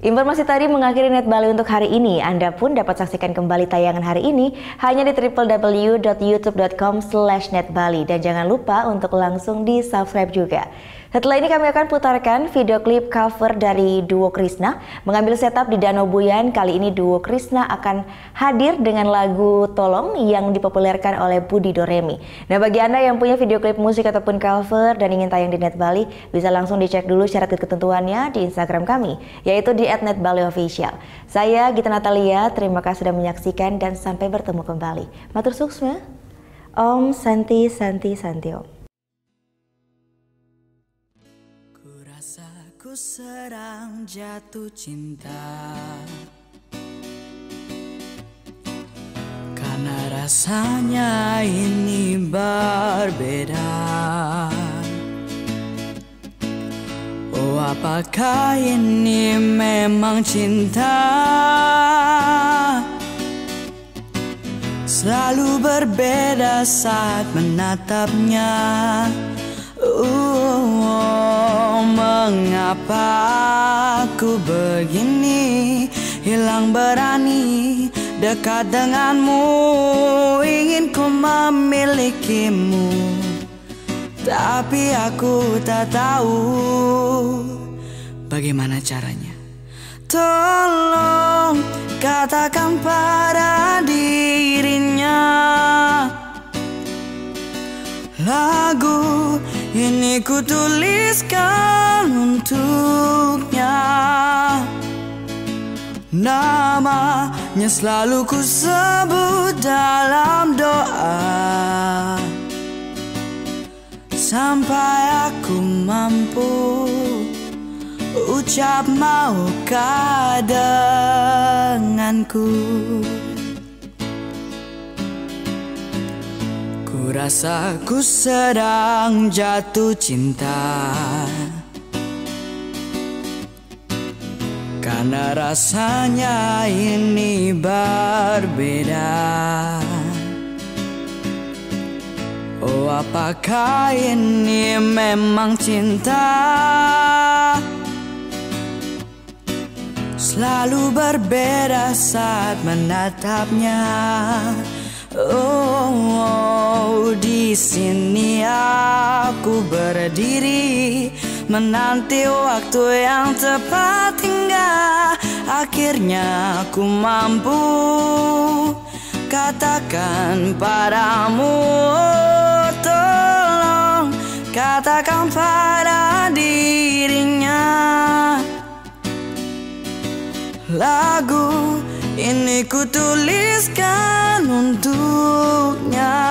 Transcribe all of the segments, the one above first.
Informasi tadi mengakhiri Net Bali untuk hari ini. Anda pun dapat saksikan kembali tayangan hari ini hanya di www.youtube.com/netbali. Dan jangan lupa untuk langsung di subscribe juga. Setelah ini kami akan putarkan video klip cover dari duo Krishna mengambil setup di Danau Buyan. Kali ini duo Krishna akan hadir dengan lagu Tolong yang dipopulerkan oleh Budi Doremi. Nah, bagi Anda yang punya video klip musik ataupun cover dan ingin tayang di Net Bali, bisa langsung dicek dulu syarat ketentuannya di Instagram kami, yaitu di @netbaliofficial. Saya Gita Natalia, terima kasih sudah menyaksikan dan sampai bertemu kembali. Matur suksma. Om Santi Santi Santi Om. Ku sedang jatuh cinta karena rasanya ini berbeda. Oh, apakah ini memang cinta? Selalu berbeda saat menatapnya. Mengapa aku begini, hilang berani dekat denganmu, ingin ku memilikimu, tapi aku tak tahu bagaimana caranya. Tolong katakan pada dirinya, lagu ini ku tuliskan untuknya. Namanya selalu ku sebut dalam doa, sampai aku mampu ucap maukah denganku. Rasa ku sedang jatuh cinta karena rasanya ini berbeda. Oh, apakah ini memang cinta? Selalu berbeda saat menatapnya. Oh, di sini aku berdiri menanti waktu yang tepat hingga akhirnya aku mampu katakan padamu. Tolong katakan pada dirinya, lagu ini ku tuliskan untuknya.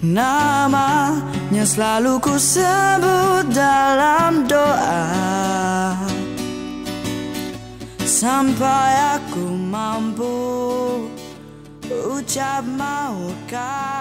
Namanya selalu ku sebut dalam doa, sampai aku mampu ucap maukah